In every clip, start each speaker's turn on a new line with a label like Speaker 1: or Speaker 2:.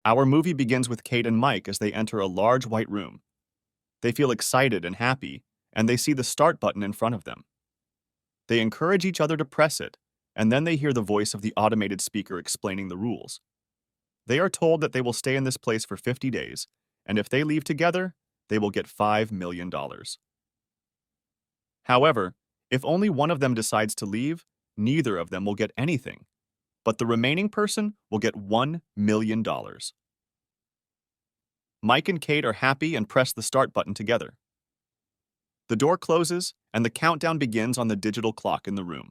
Speaker 1: Our movie begins with Kate and Mike as they enter a large white room. They feel excited and happy, and they see the start button in front of them. They encourage each other to press it, and then they hear the voice of the automated speaker explaining the rules. They are told that they will stay in this place for 50 days, and if they leave together, they will get $5 million. However, if only one of them decides to leave, neither of them will get anything, but the remaining person will get $1 million. Mike and Kate are happy and press the start button together. The door closes, and the countdown begins on the digital clock in the room.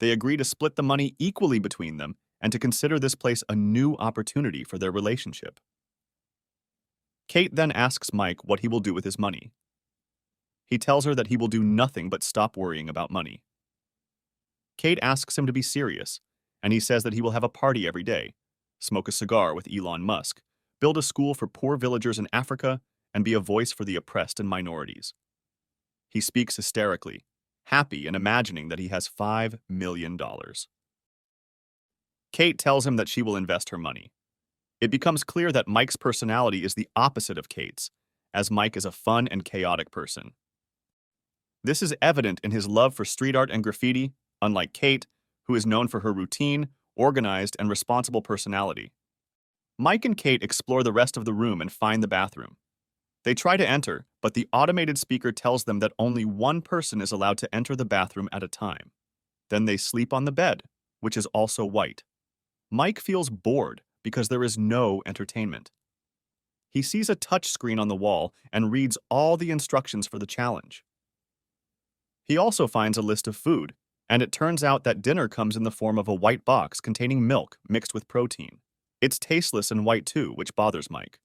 Speaker 1: They agree to split the money equally between them and to consider this place a new opportunity for their relationship. Kate then asks Mike what he will do with his money. He tells her that he will do nothing but stop worrying about money. Kate asks him to be serious, and he says that he will have a party every day, smoke a cigar with Elon Musk, build a school for poor villagers in Africa, and be a voice for the oppressed and minorities. He speaks hysterically, happy and imagining that he has $5 million. Kate tells him that she will invest her money. It becomes clear that Mike's personality is the opposite of Kate's, as Mike is a fun and chaotic person. This is evident in his love for street art and graffiti, unlike Kate, who is known for her routine, organized, and responsible personality. Mike and Kate explore the rest of the room and find the bathroom. They try to enter, but the automated speaker tells them that only one person is allowed to enter the bathroom at a time. Then they sleep on the bed, which is also white. Mike feels bored because there is no entertainment. He sees a touch screen on the wall and reads all the instructions for the challenge. He also finds a list of food, and it turns out that dinner comes in the form of a white box containing milk mixed with protein. It's tasteless and white too, which bothers Mike.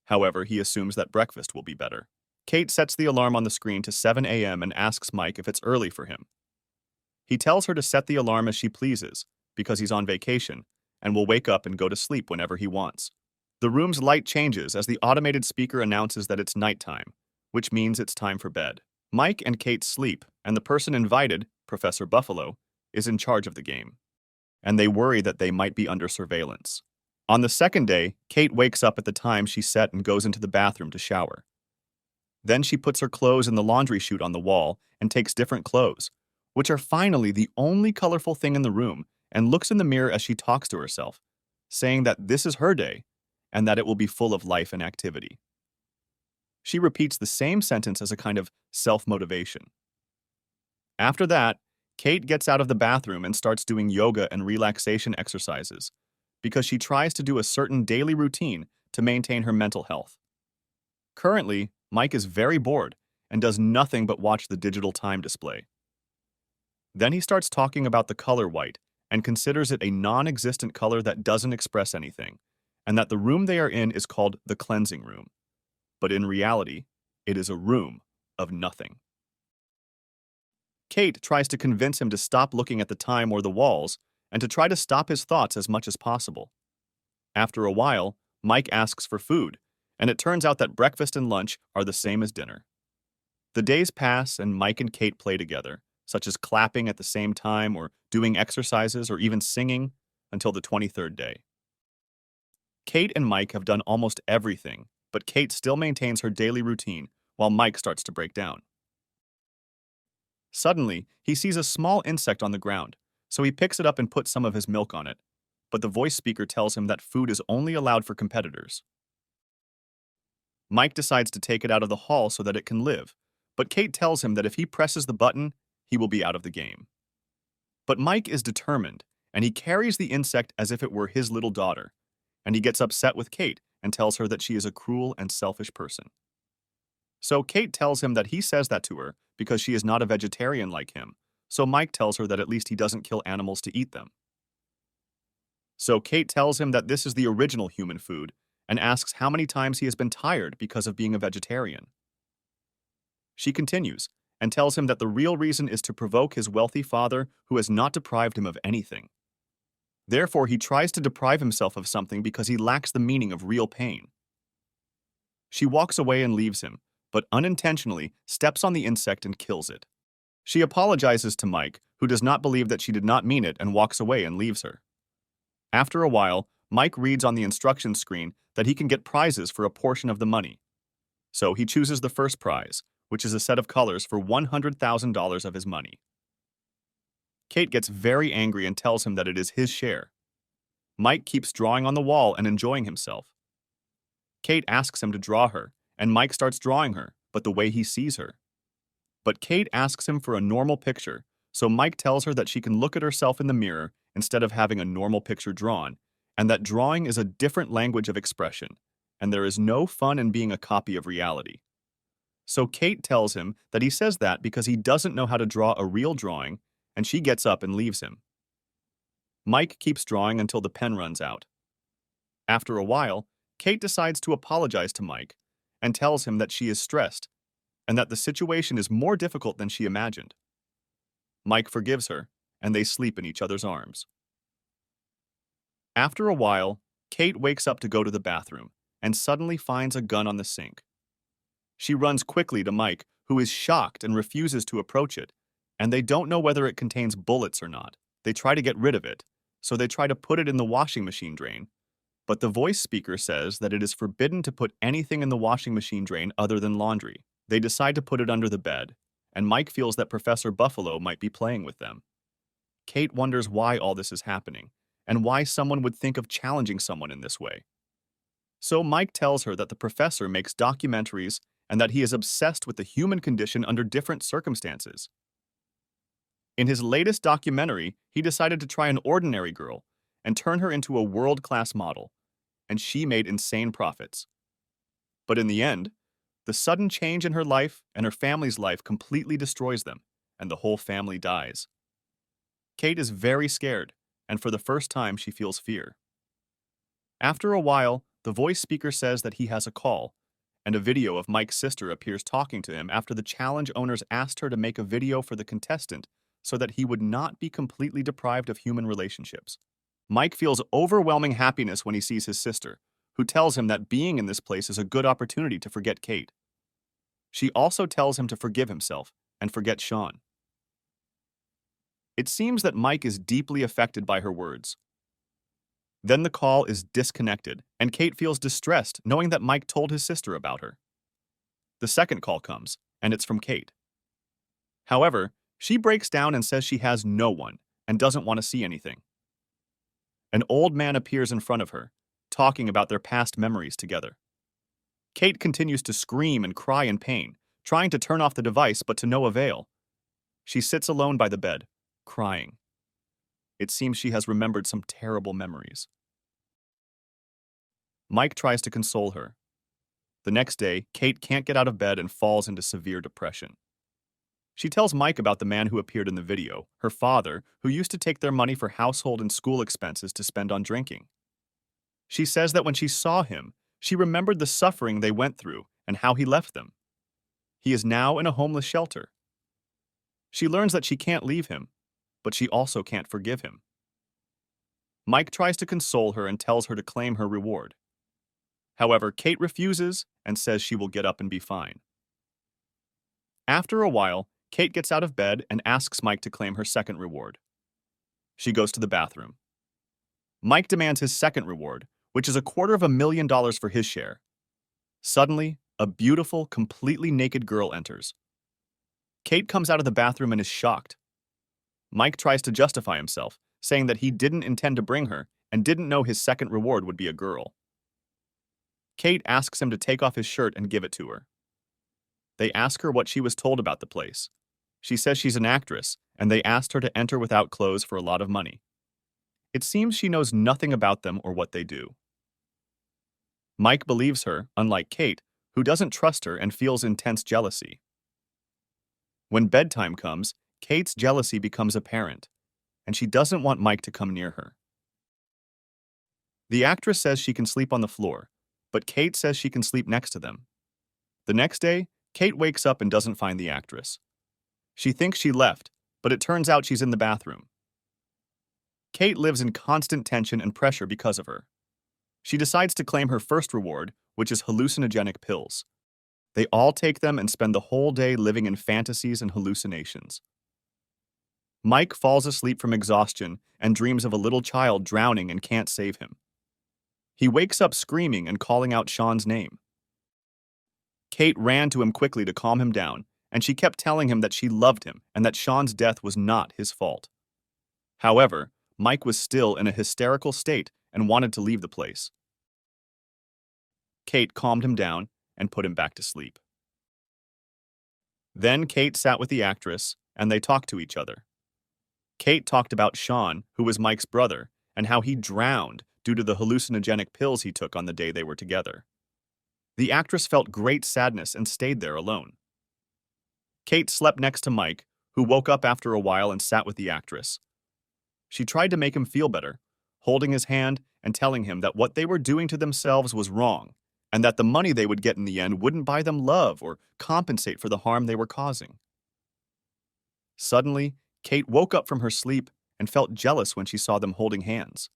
Speaker 1: However, he assumes that breakfast will be better. Kate sets the alarm on the screen to 7 a.m. and asks Mike if it's early for him. He tells her to set the alarm as she pleases, because he's on vacation, and will wake up and go to sleep whenever he wants. The room's light changes as the automated speaker announces that it's nighttime, which means it's time for bed. Mike and Kate sleep, and the person invited, Professor Buffalo, is in charge of the game, and they worry that they might be under surveillance. On the second day, Kate wakes up at the time she set and goes into the bathroom to shower. Then she puts her clothes in the laundry chute on the wall and takes different clothes, which are finally the only colorful thing in the room, and looks in the mirror as she talks to herself, saying that this is her day and that it will be full of life and activity. She repeats the same sentence as a kind of self-motivation. After that, Kate gets out of the bathroom and starts doing yoga and relaxation exercises because she tries to do a certain daily routine to maintain her mental health. Currently, Mike is very bored and does nothing but watch the digital time display. Then he starts talking about the color white and considers it a non-existent color that doesn't express anything, and that the room they are in is called the cleansing room. But in reality, it is a room of nothing. Kate tries to convince him to stop looking at the time or the walls and to try to stop his thoughts as much as possible. After a while, Mike asks for food, and it turns out that breakfast and lunch are the same as dinner. The days pass and Mike and Kate play together, such as clapping at the same time or doing exercises or even singing, until the 23rd day. Kate and Mike have done almost everything, but Kate still maintains her daily routine while Mike starts to break down. Suddenly, he sees a small insect on the ground, so he picks it up and puts some of his milk on it, but the voice speaker tells him that food is only allowed for competitors. Mike decides to take it out of the hall so that it can live, but Kate tells him that if he presses the button, he will be out of the game. But Mike is determined, and he carries the insect as if it were his little daughter, and he gets upset with Kate and tells her that she is a cruel and selfish person. So Kate tells him that he says that to her because she is not a vegetarian like him, so Mike tells her that at least he doesn't kill animals to eat them. So Kate tells him that this is the original human food and asks how many times he has been tired because of being a vegetarian. She continues and tells him that the real reason is to provoke his wealthy father who has not deprived him of anything. Therefore, he tries to deprive himself of something because he lacks the meaning of real pain. She walks away and leaves him, but unintentionally steps on the insect and kills it. She apologizes to Mike, who does not believe that she did not mean it and walks away and leaves her. After a while, Mike reads on the instruction screen that he can get prizes for a portion of the money. So he chooses the first prize, which is a set of colors for $100,000 of his money. Kate gets very angry and tells him that it is his share. Mike keeps drawing on the wall and enjoying himself. Kate asks him to draw her, and Mike starts drawing her, but the way he sees her. But Kate asks him for a normal picture, so Mike tells her that she can look at herself in the mirror instead of having a normal picture drawn, and that drawing is a different language of expression, and there is no fun in being a copy of reality. So Kate tells him that he says that because he doesn't know how to draw a real drawing, and she gets up and leaves him. Mike keeps drawing until the pen runs out. After a while, Kate decides to apologize to Mike and tells him that she is stressed and that the situation is more difficult than she imagined. Mike forgives her, and they sleep in each other's arms. After a while, Kate wakes up to go to the bathroom and suddenly finds a gun on the sink. She runs quickly to Mike, who is shocked and refuses to approach it, and they don't know whether it contains bullets or not. They try to get rid of it, so they try to put it in the washing machine drain, but the voice speaker says that it is forbidden to put anything in the washing machine drain other than laundry. They decide to put it under the bed, and Mike feels that Professor Buffalo might be playing with them. Kate wonders why all this is happening, and why someone would think of challenging someone in this way. So Mike tells her that the professor makes documentaries and that he is obsessed with the human condition under different circumstances. In his latest documentary, he decided to try an ordinary girl and turn her into a world-class model, and she made insane profits. But in the end, the sudden change in her life and her family's life completely destroys them, and the whole family dies. Kate is very scared, and for the first time she feels fear. After a while, the voice speaker says that he has a call, and a video of Mike's sister appears talking to him after the challenge owners asked her to make a video for the contestant so that he would not be completely deprived of human relationships. Mike feels overwhelming happiness when he sees his sister, who tells him that being in this place is a good opportunity to forget Kate. She also tells him to forgive himself and forget Sean. It seems that Mike is deeply affected by her words. Then the call is disconnected, and Kate feels distressed knowing that Mike told his sister about her. The second call comes, and it's from Kate. However, she breaks down and says she has no one and doesn't want to see anything. An old man appears in front of her, talking about their past memories together. Kate continues to scream and cry in pain, trying to turn off the device but to no avail. She sits alone by the bed, crying. It seems she has remembered some terrible memories. Mike tries to console her. The next day, Kate can't get out of bed and falls into severe depression. She tells Mike about the man who appeared in the video, her father, who used to take their money for household and school expenses to spend on drinking. She says that when she saw him, she remembered the suffering they went through and how he left them. He is now in a homeless shelter. She learns that she can't leave him, but she also can't forgive him. Mike tries to console her and tells her to claim her reward. However, Kate refuses and says she will get up and be fine. After a while, Kate gets out of bed and asks Mike to claim her second reward. She goes to the bathroom. Mike demands his second reward, which is $250,000 for his share. Suddenly, a beautiful, completely naked girl enters. Kate comes out of the bathroom and is shocked. Mike tries to justify himself, saying that he didn't intend to bring her and didn't know his second reward would be a girl. Kate asks him to take off his shirt and give it to her. They ask her what she was told about the place. She says she's an actress, and they asked her to enter without clothes for a lot of money. It seems she knows nothing about them or what they do. Mike believes her, unlike Kate, who doesn't trust her and feels intense jealousy. When bedtime comes, Kate's jealousy becomes apparent, and she doesn't want Mike to come near her. The actress says she can sleep on the floor, but Kate says she can sleep next to them. The next day, Kate wakes up and doesn't find the actress. She thinks she left, but it turns out she's in the bathroom. Kate lives in constant tension and pressure because of her. She decides to claim her first reward, which is hallucinogenic pills. They all take them and spend the whole day living in fantasies and hallucinations. Mike falls asleep from exhaustion and dreams of a little child drowning and can't save him. He wakes up screaming and calling out Sean's name. Kate ran to him quickly to calm him down, and she kept telling him that she loved him and that Sean's death was not his fault. However, Mike was still in a hysterical state and wanted to leave the place. Kate calmed him down and put him back to sleep. Then Kate sat with the actress, and they talked to each other. Kate talked about Sean, who was Mike's brother, and how he drowned due to the hallucinogenic pills he took on the day they were together. The actress felt great sadness and stayed there alone. Kate slept next to Mike, who woke up after a while and sat with the actress. She tried to make him feel better, holding his hand and telling him that what they were doing to themselves was wrong, and that the money they would get in the end wouldn't buy them love or compensate for the harm they were causing. Suddenly, Kate woke up from her sleep and felt jealous when she saw them holding hands.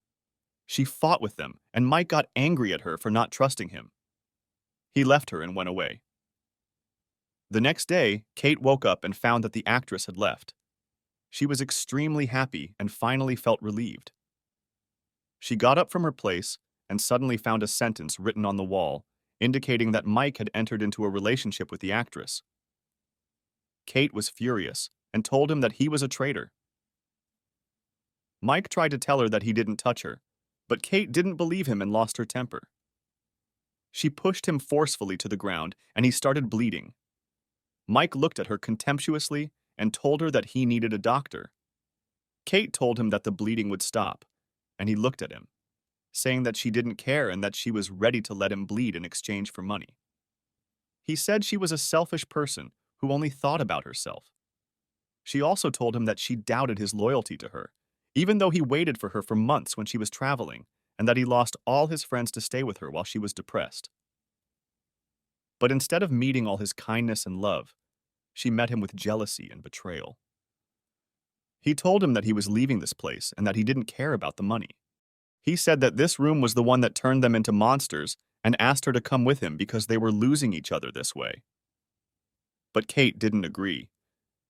Speaker 1: She fought with them, and Mike got angry at her for not trusting him. He left her and went away. The next day, Kate woke up and found that the actress had left. She was extremely happy and finally felt relieved. She got up from her place and suddenly found a sentence written on the wall, indicating that Mike had entered into a relationship with the actress. Kate was furious and told him that he was a traitor. Mike tried to tell her that he didn't touch her, but Kate didn't believe him and lost her temper. She pushed him forcefully to the ground, and he started bleeding. Mike looked at her contemptuously and told her that he needed a doctor. Kate told him that the bleeding would stop, and he looked at him, saying that she didn't care and that she was ready to let him bleed in exchange for money. He said she was a selfish person who only thought about herself. She also told him that she doubted his loyalty to her, even though he waited for her for months when she was traveling, and that he lost all his friends to stay with her while she was depressed. But instead of meeting all his kindness and love, she met him with jealousy and betrayal. He told him that he was leaving this place and that he didn't care about the money. He said that this room was the one that turned them into monsters and asked her to come with him because they were losing each other this way. But Kate didn't agree,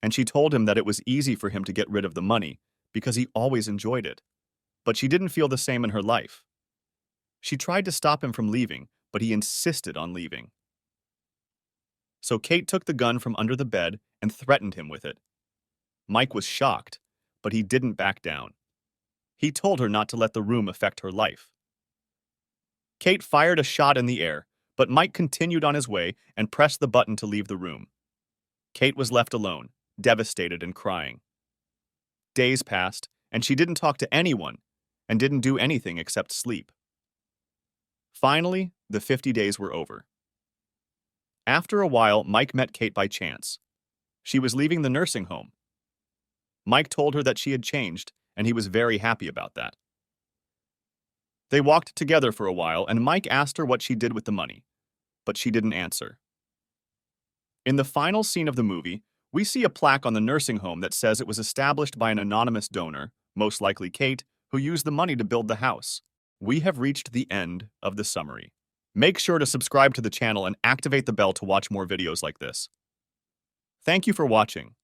Speaker 1: and she told him that it was easy for him to get rid of the money because he always enjoyed it, but she didn't feel the same in her life. She tried to stop him from leaving, but he insisted on leaving. So Kate took the gun from under the bed and threatened him with it. Mike was shocked, but he didn't back down. He told her not to let the room affect her life. Kate fired a shot in the air, but Mike continued on his way and pressed the button to leave the room. Kate was left alone, devastated and crying. Days passed, and she didn't talk to anyone and didn't do anything except sleep. Finally, the 50 days were over. After a while, Mike met Kate by chance. She was leaving the nursing home. Mike told her that she had changed, and he was very happy about that. They walked together for a while, and Mike asked her what she did with the money, but she didn't answer. In the final scene of the movie, we see a plaque on the nursing home that says it was established by an anonymous donor, most likely Kate, who used the money to build the house. We have reached the end of the summary. Make sure to subscribe to the channel and activate the bell to watch more videos like this. Thank you for watching.